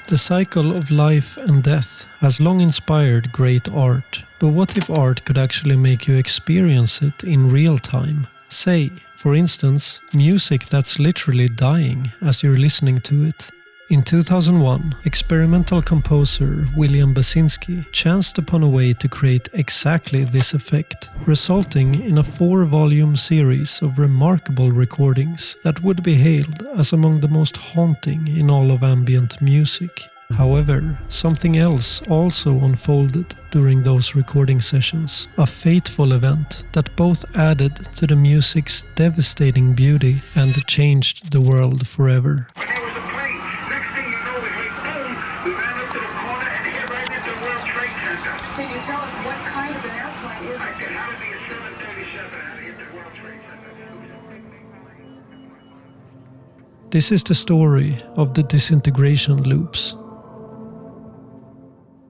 The cycle of life and death has long inspired great art, but what if art could actually make you experience it in real time? Say, for instance, music that's literally dying as you're listening to it. In 2001, experimental composer William Basinski chanced upon a way to create exactly this effect, resulting in a 4-volume series of remarkable recordings that would be hailed as among the most haunting in all of ambient music. However, something else also unfolded during those recording sessions, a fateful event that both added to the music's devastating beauty and changed the world forever. Can you tell us what kind of an airplane is it? This is the story of the Disintegration Loops.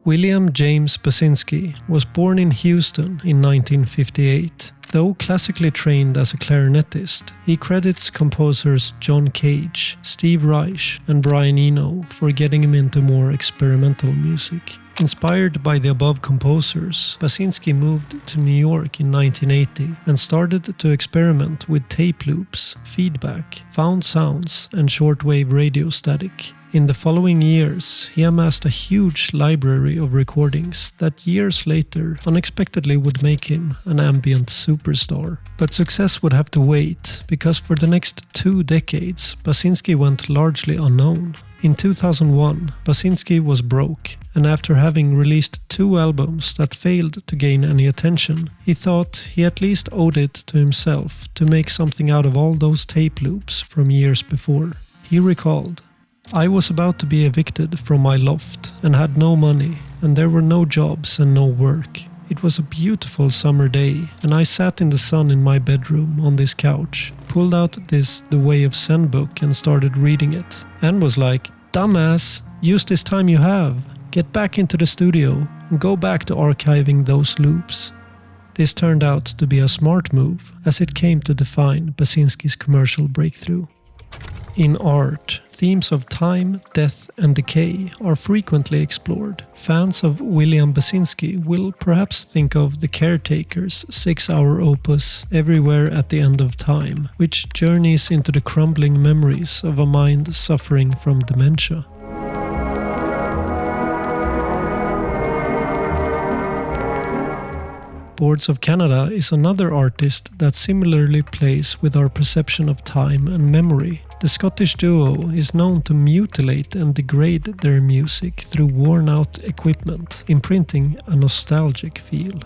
William James Basinski was born in Houston in 1958. Though classically trained as a clarinetist, he credits composers John Cage, Steve Reich, and Brian Eno for getting him into more experimental music. Inspired by the above composers, Basinski moved to New York in 1980 and started to experiment with tape loops, feedback, found sounds, and shortwave radio static. In the following years, he amassed a huge library of recordings that years later unexpectedly would make him an ambient superstar. But success would have to wait, because for the next 2 decades, Basinski went largely unknown. In 2001, Basinski was broke, and after having released 2 albums that failed to gain any attention, he thought he at least owed it to himself to make something out of all those tape loops from years before. He recalled, "I was about to be evicted from my loft and had no money, and there were no jobs and no work. It was a beautiful summer day, and I sat in the sun in my bedroom on this couch, pulled out this The Way of Zen book and started reading it, and was like, dumbass, use this time you have, get back into the studio and go back to archiving those loops." This turned out to be a smart move, as it came to define Basinski's commercial breakthrough. In art, themes of time, death, and decay are frequently explored. Fans of William Basinski will perhaps think of the Caretaker's 6-hour opus Everywhere at the End of Time, which journeys into the crumbling memories of a mind suffering from dementia. Boards of Canada is another artist that similarly plays with our perception of time and memory. The Scottish duo is known to mutilate and degrade their music through worn-out equipment, imprinting a nostalgic feel.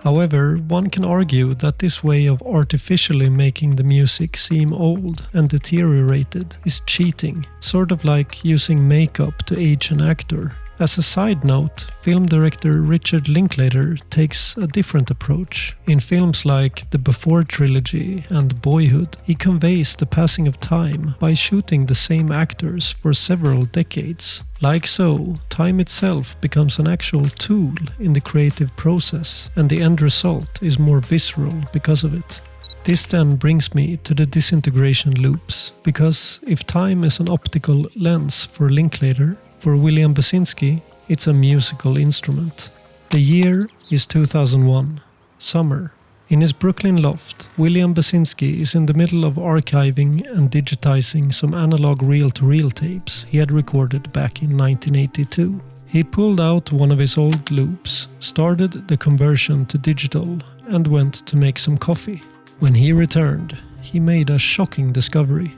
However, one can argue that this way of artificially making the music seem old and deteriorated is cheating, sort of like using makeup to age an actor. As a side note, film director Richard Linklater takes a different approach. In films like the Before trilogy and Boyhood, he conveys the passing of time by shooting the same actors for several decades. Like so, time itself becomes an actual tool in the creative process, and the end result is more visceral because of it. This then brings me to the Disintegration Loops, because if time is an optical lens for Linklater, for William Basinski, it's a musical instrument. The year is 2001, summer. In his Brooklyn loft, William Basinski is in the middle of archiving and digitizing some analog reel-to-reel tapes he had recorded back in 1982. He pulled out one of his old loops, started the conversion to digital, and went to make some coffee. When he returned, he made a shocking discovery.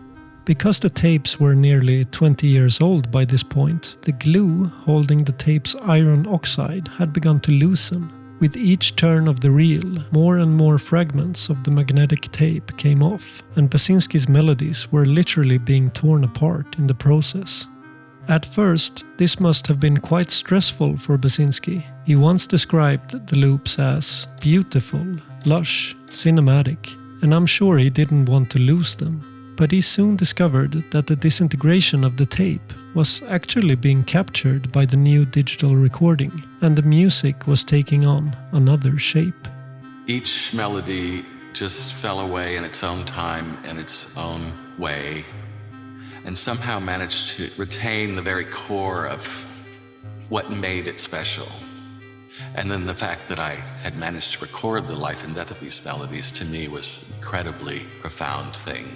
Because the tapes were nearly 20 years old by this point, the glue holding the tape's iron oxide had begun to loosen. With each turn of the reel, more and more fragments of the magnetic tape came off, and Basinski's melodies were literally being torn apart in the process. At first, this must have been quite stressful for Basinski. He once described the loops as beautiful, lush, cinematic, and I'm sure he didn't want to lose them. But he soon discovered that the disintegration of the tape was actually being captured by the new digital recording, and the music was taking on another shape. Each melody just fell away in its own time, in its own way, and somehow managed to retain the very core of what made it special. And then the fact that I had managed to record the life and death of these melodies, to me, was an incredibly profound thing.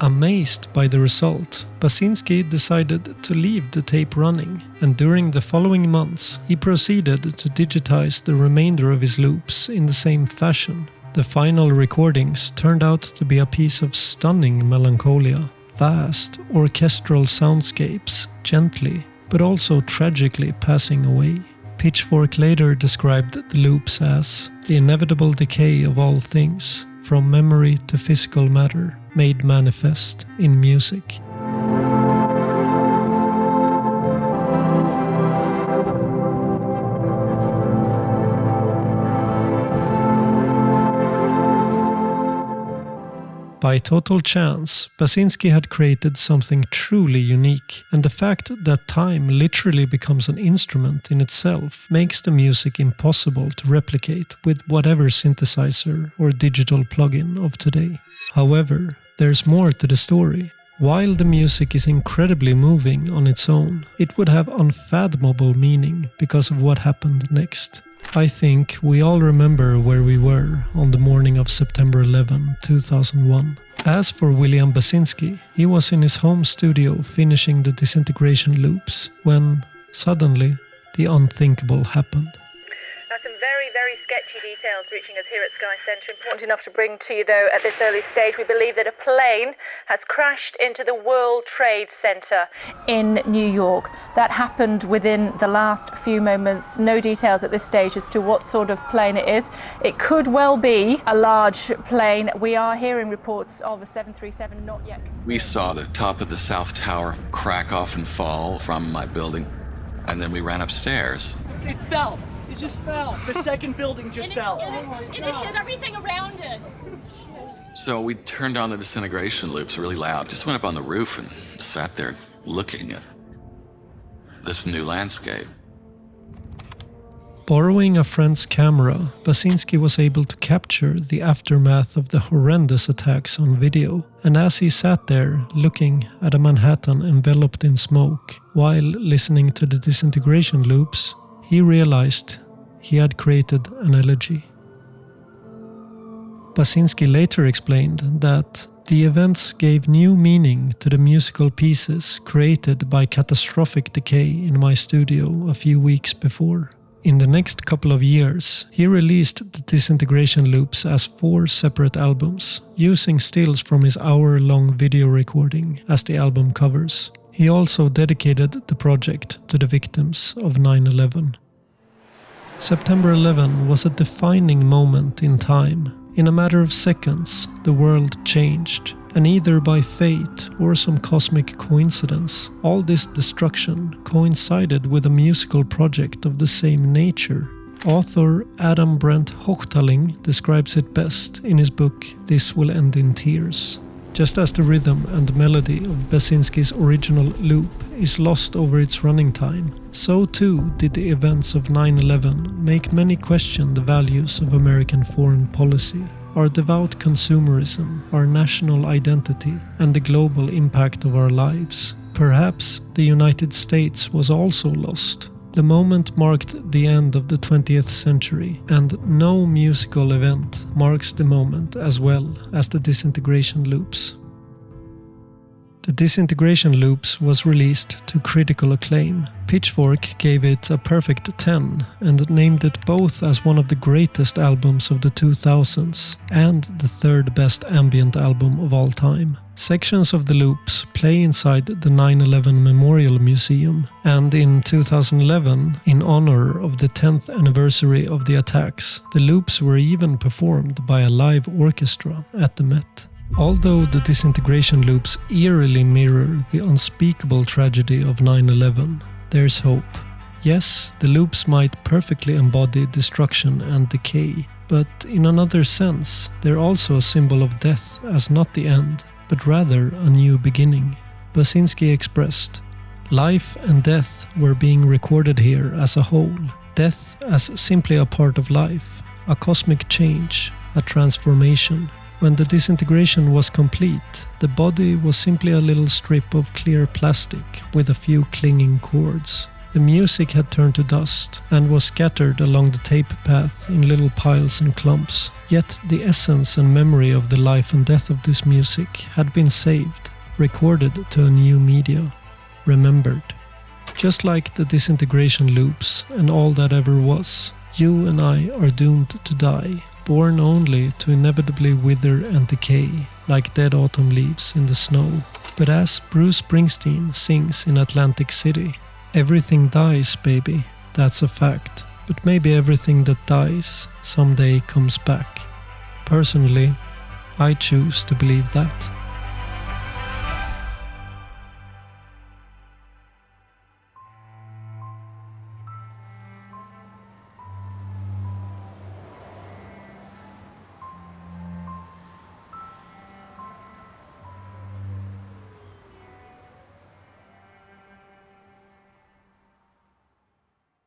Amazed by the result, Basinski decided to leave the tape running, and during the following months he proceeded to digitize the remainder of his loops in the same fashion. The final recordings turned out to be a piece of stunning melancholia, vast orchestral soundscapes gently but also tragically passing away. Pitchfork later described the loops as the inevitable decay of all things, from memory to physical matter, made manifest in music. By total chance, Basinski had created something truly unique, and the fact that time literally becomes an instrument in itself makes the music impossible to replicate with whatever synthesizer or digital plugin of today. However, there's more to the story. While the music is incredibly moving on its own, it would have unfathomable meaning because of what happened next. I think we all remember where we were on the morning of September 11, 2001. As for William Basinski, he was in his home studio finishing the Disintegration Loops when, suddenly, the unthinkable happened. Some very, very sketchy details reaching us here at Sky Centre. Important enough to bring to you, though, at this early stage. We believe that a plane has crashed into the World Trade Center in New York. That happened within the last few moments. No details at this stage as to what sort of plane it is. It could well be a large plane. We are hearing reports of a 737 not yet confirmed. We saw the top of the South Tower crack off and fall from my building, and then we ran upstairs. It fell. It just fell. The second building just fell. It hit everything around it. So we turned on the disintegration loops really loud, just went up on the roof and sat there looking at this new landscape. Borrowing a friend's camera, Basinski was able to capture the aftermath of the horrendous attacks on video, and as he sat there looking at a Manhattan enveloped in smoke while listening to the disintegration loops, he realized he had created an elegy. Basinski later explained that the events gave new meaning to the musical pieces created by catastrophic decay in my studio a few weeks before. In the next couple of years, he released the Disintegration Loops as 4 separate albums, using stills from his hour-long video recording as the album covers. He also dedicated the project to the victims of 9/11. September 11 was a defining moment in time. In a matter of seconds, the world changed, and either by fate or some cosmic coincidence, all this destruction coincided with a musical project of the same nature. Author Adam Brent Hochtaling describes it best in his book This Will End in Tears. Just as the rhythm and melody of Basinski's original loop is lost over its running time, so too did the events of 9/11 make many question the values of American foreign policy, our devout consumerism, our national identity, and the global impact of our lives. Perhaps the United States was also lost. The moment marked the end of the 20th century, and no musical event marks the moment as well as the Disintegration Loops. The Disintegration Loops was released to critical acclaim. Pitchfork gave it a perfect 10 and named it both as one of the greatest albums of the 2000s and the 3rd best ambient album of all time. Sections of the loops play inside the 9/11 Memorial Museum, and in 2011, in honor of the 10th anniversary of the attacks, the loops were even performed by a live orchestra at the Met. Although the Disintegration Loops eerily mirror the unspeakable tragedy of 9/11, there's hope. Yes, the loops might perfectly embody destruction and decay, but in another sense, they're also a symbol of death as not the end, but rather a new beginning. Basinski expressed, "Life and death were being recorded here as a whole, death as simply a part of life, a cosmic change, a transformation. When the disintegration was complete, the body was simply a little strip of clear plastic with a few clinging cords. The music had turned to dust and was scattered along the tape path in little piles and clumps. Yet the essence and memory of the life and death of this music had been saved, recorded to a new media, remembered. Just like the disintegration loops and all that ever was, you and I are doomed to die, born only to inevitably wither and decay, like dead autumn leaves in the snow. But as Bruce Springsteen sings in Atlantic City, everything dies, baby, that's a fact, but maybe everything that dies someday comes back. Personally, I choose to believe that.